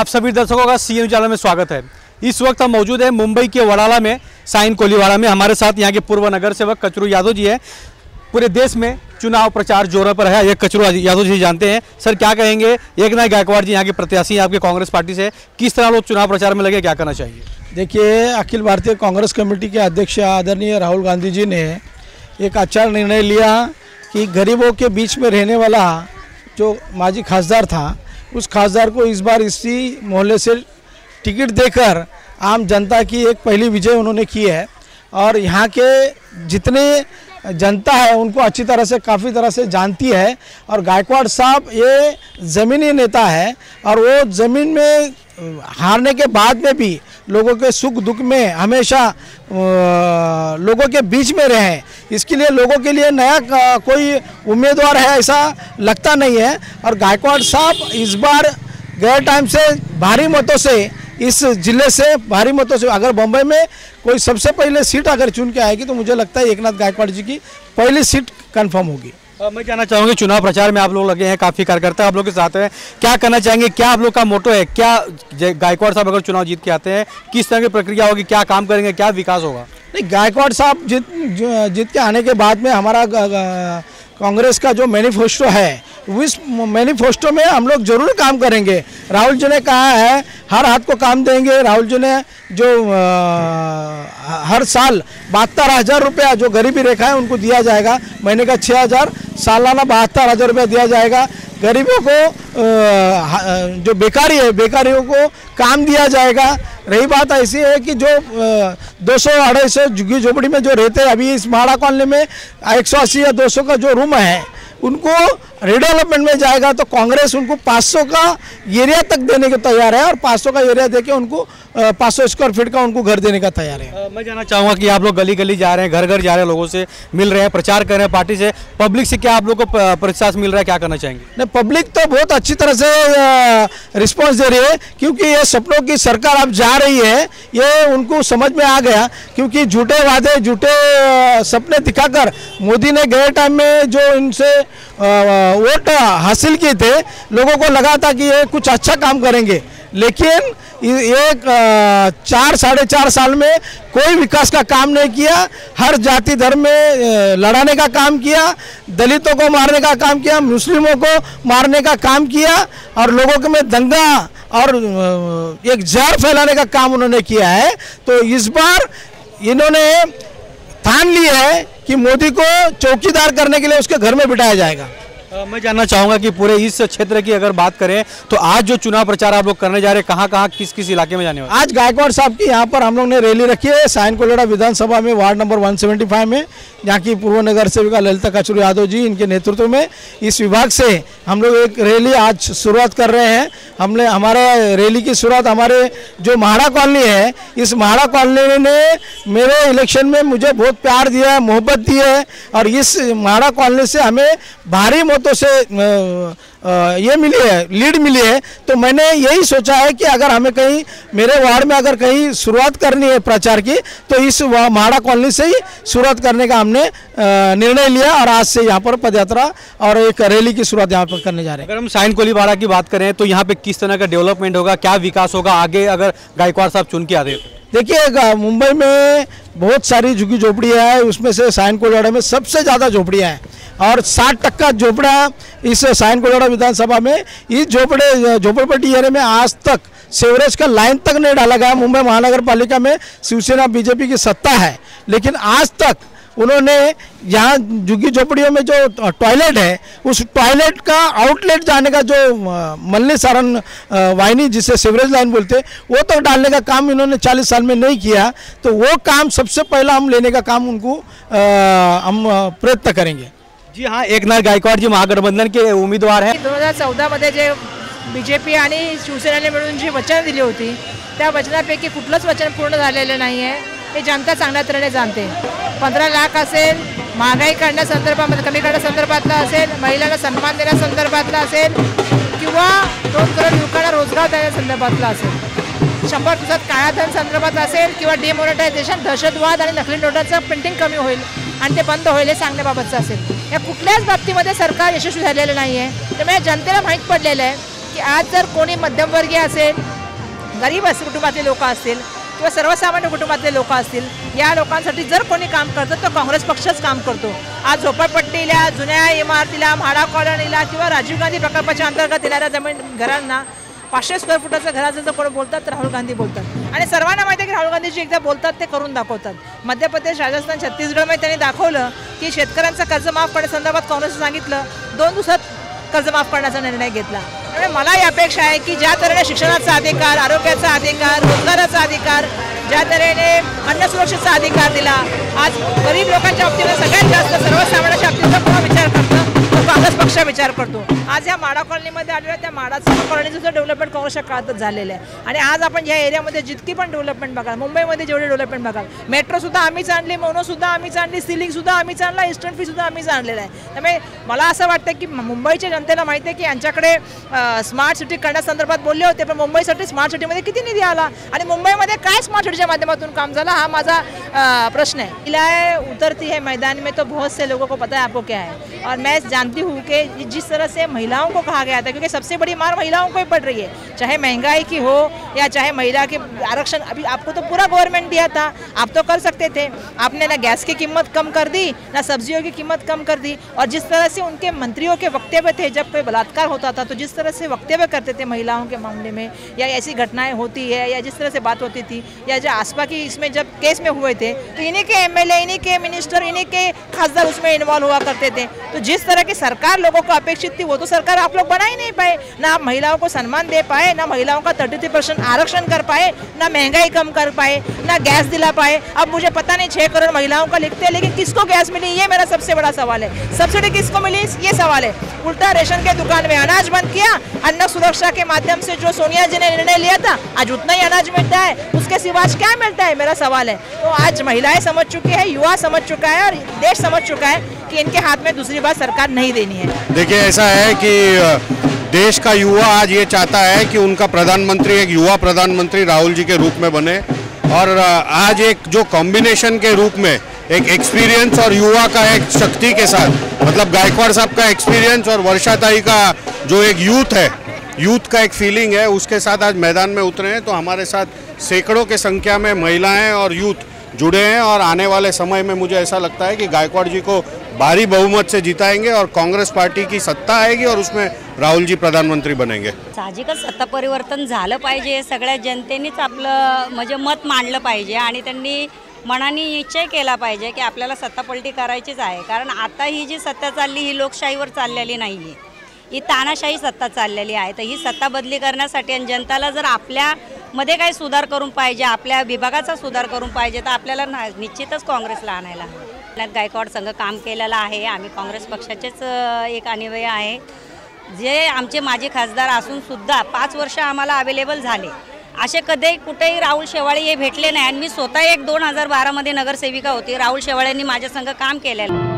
आप सभी दर्शकों का सीएम चैनल में स्वागत है। इस वक्त हम मौजूद हैं मुंबई के वडाला में, साइन कोलीवाड़ा में। हमारे साथ यहाँ के पूर्व नगर सेवक कचरू यादव जी हैं। पूरे देश में चुनाव प्रचार जोरों पर है। ये कचरू यादव जी जानते हैं। सर क्या कहेंगे, एकनाथ गायकवाड़ जी यहाँ के प्रत्याशी हैं आपके कांग्रेस पार्टी से, किस तरह लोग चुनाव प्रचार में लगे, क्या करना चाहिए? देखिए, अखिल भारतीय कांग्रेस कमेटी के अध्यक्ष आदरणीय राहुल गांधी जी ने एक अच्छा निर्णय लिया कि गरीबों के बीच में रहने वाला जो माजी खासदार था, उस खासदार को इस बार इसी मोहल्ले से टिकट देकर आम जनता की एक पहली विजय उन्होंने की है। और यहाँ के जितने जनता है उनको अच्छी तरह से काफ़ी तरह से जानती है। और गायकवाड़ साहब ये ज़मीनी नेता है और वो ज़मीन में हारने के बाद में भी लोगों के सुख दुख में हमेशा लोगों के बीच में रहे। इसके लिए लोगों के लिए नया कोई उम्मीदवार है ऐसा लगता नहीं है। और गायकवाड़ साहब इस बार गए टाइम से भारी मतों से, इस जिले से भारी मतों से, अगर बम्बई में कोई सबसे पहले सीट अगर चुन के आएगी तो मुझे लगता है एकनाथ गायकवाड़ जी की पहली सीट कंफर्म होगी। मैं जानना चाहूँगी, चुनाव प्रचार में आप लोग लगे हैं, काफ़ी कार्यकर्ता आप लोग के साथ हैं, क्या करना चाहेंगे, क्या आप लोग का मोटो है? क्या गायकवाड़ साहब अगर चुनाव जीत के आते हैं किस तरह की प्रक्रिया होगी, क्या काम करेंगे, क्या विकास होगा? नहीं, गायकवाड़ साहब जीत के आने के बाद में हमारा कांग्रेस का जो मैनिफेस्टो है, उस मैनिफेस्टो में हम लोग जरूर काम करेंगे। राहुल जी ने कहा है हर हाथ को काम देंगे। राहुल जी ने जो हर साल 72,000 रुपया जो गरीबी रेखा है उनको दिया जाएगा, महीने का 6,000, सालाना 72,000 रुपया दिया जाएगा। गरीबों को जो बेकारी है, बेकारियों को काम दिया जाएगा। रही बात ऐसी है कि जो 200-250 झुग्गी झोपड़ी में जो रहते हैं अभी इस माड़ा कॉलोनी में 180 या 200 का जो रूम है उनको रिडेवलपमेंट में जाएगा तो कांग्रेस उनको 500 का एरिया तक देने को तैयार है और 500 का एरिया देके उनको 500 स्क्वायर फीट का उनको घर देने का तैयार है। मैं जानना चाहूँगा कि आप लोग गली गली जा रहे हैं, घर घर जा रहे हैं, लोगों से मिल रहे हैं, प्रचार कर रहे हैं पार्टी से, पब्लिक से क्या आप लोग को प्रतिसाद मिल रहा है, क्या करना चाहेंगे? नहीं, पब्लिक तो बहुत अच्छी तरह से रिस्पॉन्स दे रही है क्योंकि ये सपनों की सरकार अब जा रही है, ये उनको समझ में आ गया। क्योंकि झूठे वादे, झूठे सपने दिखाकर मोदी ने गए टाइम में जो इनसे वोट हासिल किए थे, लोगों को लगा था कि ये कुछ अच्छा काम करेंगे, लेकिन एक 4-4.5 साल में कोई विकास का काम नहीं किया। हर जाति धर्म में लड़ाने का काम किया, दलितों को मारने का काम किया, मुस्लिमों को मारने का काम किया और लोगों के में दंगा और एक जहर फैलाने का काम उन्होंने किया है। तो इस बार इन्होंने ठान लिया है कि मोदी को चौकीदार करने के लिए उसके घर में बिठाया जाएगा। मैं जानना चाहूँगा कि पूरे इस क्षेत्र की अगर बात करें तो आज जो चुनाव प्रचार आप लोग करने जा रहे हैं, कहाँ कहाँ किस किस इलाके में जाने वाले? आज गायकवाड़ साहब की यहाँ पर हम लोग ने रैली रखी है साइन कोलीवाड़ा विधानसभा में, वार्ड नंबर 175 में। यहाँ की पूर्व नगर सेविका ललिता कचरू यादव जी इनके नेतृत्व में इस विभाग से हम लोग एक रैली आज शुरुआत कर रहे हैं। हमने हमारे रैली की शुरुआत हमारे जो म्हाड़ा कॉलोनी है, इस म्हाड़ा कॉलोनी ने मेरे इलेक्शन में मुझे बहुत प्यार दिया है, मोहब्बत दी है और इस म्हाड़ा कॉलोनी से हमें भारी मतों से ये मिली है, लीड मिली है। तो मैंने यही सोचा है कि अगर हमें कहीं मेरे वार्ड में अगर कहीं शुरुआत करनी है प्रचार की तो इस म्हाड़ा कॉलोनी से ही शुरुआत करने का हमने निर्णय लिया और आज से यहाँ पर पदयात्रा और एक रैली की शुरुआत यहाँ पर करने जा रहे हैं। अगर हम साइन कोलीवाड़ा की बात करें तो यहाँ पे किस तरह का डेवलपमेंट होगा, क्या विकास होगा आगे अगर गायकवाड़ साहब चुन के आते? देखिए, मुंबई में बहुत सारी झुग्गी झोपड़ियाँ हैं, उसमें से साइन कोलीवाड़ा में सबसे ज़्यादा झोपड़ियाँ हैं और 60% झोपड़ा इस साइन कोलीवाड़ा विधानसभा में। इस झोपड़पट्टी एरिया में आज तक सीवरेज का लाइन तक नहीं डाला गया। मुंबई महानगर पालिका में शिवसेना बीजेपी की सत्ता है, लेकिन आज तक उन्होंने यहाँ झुग्गी झोपड़ियों में जो टॉयलेट है, उस टॉयलेट का आउटलेट जाने का जो मल्ली सारण वाहिनी जिसे सीवरेज लाइन बोलते हैं, वो तो डालने का काम इन्होंने 40 साल में नहीं किया। तो वो काम सबसे पहला हम लेने का काम उनको हम प्रयत्न करेंगे। जी हाँ, एकनाथ गायकवाड़ जी महागठबंधन के उमेदवार हैं। 2014 मध्ये जे बीजेपी आणि शिवसेनेने मिळून जी वचनं दिली होती त्या वचनापैकी कुठलंच वचन पूर्ण झालेलं नाही आहे, हे जनता चांगल्या तऱ्हेने जाणते। 15 लाख असेल, महागाई काढण्यासंदर्भामध्ये कमी करण्यासंदर्भातला असेल, महिलांना सन्मान देण्यासंदर्भातला असेल किंवा 2 करोड युवकांना रोजगार देण्यासंदर्भातला असेल, 100% काळा धन संदर्भात असेल किंवा डिमॉनिटायझेशन, दहशतवाद आणि नकली नोटांचं प्रिंटिंग कमी होईल आणि ते बंद होईल हे सांगण्याबाबतचं असेल। या कुठल्याच बाबतीमध्ये सरकार यशस्वी झालेलं नाही आहे। त्यामुळे जनतेला माहीत पडलेलं आहे की आज जर कोणी मध्यमवर्गीय असेल, गरीब कुटुंबातले लोक असतील किंवा सर्वसामान्य कुटुंबातले लोक असतील, या लोकांसाठी जर कोणी काम करतं तर काँग्रेस पक्षच काम करतो। आज झोपडपट्टीला, जुन्या इमारतीला, म्हाडा कॉलनीला किंवा राजीव गांधी प्रकल्पाच्या अंतर्गत येणाऱ्या जमीन घरांना 500 स्क्वेअर फुटाचं घराचं जर कोणी बोलतात तर राहुल गांधी बोलतात। आणि सर्वांना माहिती आहे की राहुल गांधीजी एकदा बोलतात ते करून दाखवतात। मध्य प्रदेश, राजस्थान, छत्तीसगडमध्ये त्यांनी दाखवलं की शेतकऱ्यांचं कर्ज माफ करण्यासंदर्भात काँग्रेसने सांगितलं, 2 दिवसात कर्ज माफ करण्याचा निर्णय घेतला। त्यामुळे मला ही अपेक्षा आहे की ज्या तऱ्हेने शिक्षणाचा अधिकार, आरोग्याचा अधिकार, रोजगाराचा अधिकार, ज्या तऱ्हेने अन्न सुरक्षेचा अधिकार दिला, आज गरीब लोकांच्या बाबतीत सगळ्यात जास्त सर्वसामान्यांच्या बाबतीत कोण विचार करतो तो काँग्रेस पक्ष विचार करतो। आज या माडा कॉलनीमध्ये आलेल्या त्या माडाचं कॉलनीचं सुद्धा डेव्हलपमेंट काँग्रेसच्या काळातच झालेलं आहे। आणि आज आपण या एरियामध्ये जितकी पण डेव्हलपमेंट बघाल, मुंबईमध्ये जेवढे डेव्हलपमेंट बघाल, मेट्रोसुद्धा आम्हीच आणली, मोनोसुद्धा आम्हीच आणली, सिलिंगसुद्धा आम्हीच आणला, ईस्टर्न फीसुद्धा आम्हीच आणलेला आहे। त्यामुळे मला असं वाटतं की मुंबईच्या जनतेला माहिती आहे की यांच्याकडे स्मार्ट सिटी करण्यासंदर्भात बोलले होते, पण मुंबईसाठी स्मार्ट सिटीमध्ये किती निधी आला आणि मुंबईमध्ये काय स्मार्ट सिटीच्या माध्यमातून काम झालं, हा माझा प्रश्न है। महिलाएं उतरती है मैदान में तो बहुत से लोगों को पता है आपको क्या है, और मैं जानती हूँ कि जिस तरह से महिलाओं को कहा गया था, क्योंकि सबसे बड़ी मार महिलाओं को ही पड़ रही है, चाहे महंगाई की हो या चाहे महिला के आरक्षण। अभी आपको तो पूरा गवर्नमेंट दिया था, आप तो कर सकते थे, आपने ना गैस की कीमत कम कर दी, ना सब्जियों की कीमत कम कर दी। और जिस तरह से उनके मंत्रियों के वक्तव्य थे जब कोई बलात्कार होता था, तो जिस तरह से वक्तव्य करते थे महिलाओं के मामले में, या ऐसी घटनाएं होती है या जिस तरह से बात होती थी, या जो आसपा की इसमें जब केस में हुए थे तो इन्हीं के एमएलए, इन्हीं के मिनिस्टर, इन्हीं के खासदार उसमें इन्वॉल्व हुआ करते थे। तो जिस तरह की सरकार लोगों को अपेक्षित थी वो तो सरकार आप लोग बना ही नहीं पाए। ना आप महिलाओं को सम्मान दे पाए, ना महिलाओं का 33% आरक्षण कर पाए, ना महंगाई कम कर पाए, ना गैस दिला पाए। अब मुझे पता नहीं 6 करोड़ महिलाओं का लिखते हैं, लेकिन किसको गैस मिली ये मेरा सबसे बड़ा सवाल है। सब्सिडी किसको मिली ये सवाल है। उल्टा रेशन के दुकान में अनाज बंद किया, अन्न सुरक्षा के माध्यम से जो सोनिया जी ने निर्णय लिया था, आज उतना ही अनाज मिलता है, उसके सिवा क्या मिलता है, मेरा सवाल है। तो आज महिलाएं समझ चुकी है, युवा समझ चुका है और देश समझ चुका है कि इनके हाथ में दूसरी बार सरकार नहीं देनी है। देखिए, ऐसा है कि देश का युवा आज ये चाहता है कि उनका प्रधानमंत्री एक युवा प्रधानमंत्री राहुल जी के रूप में बने, और आज एक जो कॉम्बिनेशन के रूप में एक एक्सपीरियंस और युवा का एक शक्ति के साथ, मतलब गायकवाड़ साहब का एक्सपीरियंस और वर्षाताई का जो एक यूथ है, यूथ का एक फीलिंग है, उसके साथ आज मैदान में उतरे हैं। तो हमारे साथ सैकड़ों के संख्या में महिलाएं और यूथ जुड़े हैं, और आने वाले समय में मुझे ऐसा लगता है कि गायकवाड़ जी को भारी बहुमत से जिताएंगे और काँग्रेस पार्टी की सत्ता आएगी और उसमें राहुल जी प्रधानमंत्री बनेंगे। साहजिकच सत्ता परिवर्तन झालं पाहिजे, सगळ्या जनतेनेच आपलं म्हणजे मत मांडलं पाहिजे आणि त्यांनी मनाने निश्चय केला पाहिजे की आपल्याला सत्ता पलटी करायचीच आहे। कारण आता ही जी सत्ता चालली ही लोकशाहीवर चाललेली नाही आहे, ही तानाशाही सत्ता चाललेली आहे। तर ही सत्ता बदली करण्यासाठी आणि जनताला जर आपल्यामध्ये काही सुधार करून पाहिजे, आपल्या विभागाचा सुधार करून पाहिजे, तर आपल्याला निश्चितच काँग्रेसला आणायला हवं। गायकवाड संघ काम केलेलं आहे, आम्ही काँग्रेस पक्षाचेच एक अनुयायी आहे। जे आमचे माजी खासदार असून सुद्धा 5 वर्ष आम्हाला अवेलेबल झाले, असे कधी कुठेही राहुल शेवाळे हे भेटले नाही। आणि मी स्वतः एक 2012 मध्ये नगरसेविका होती, राहुल शेवाळेंनी माझ्या संघ काम केलेलं।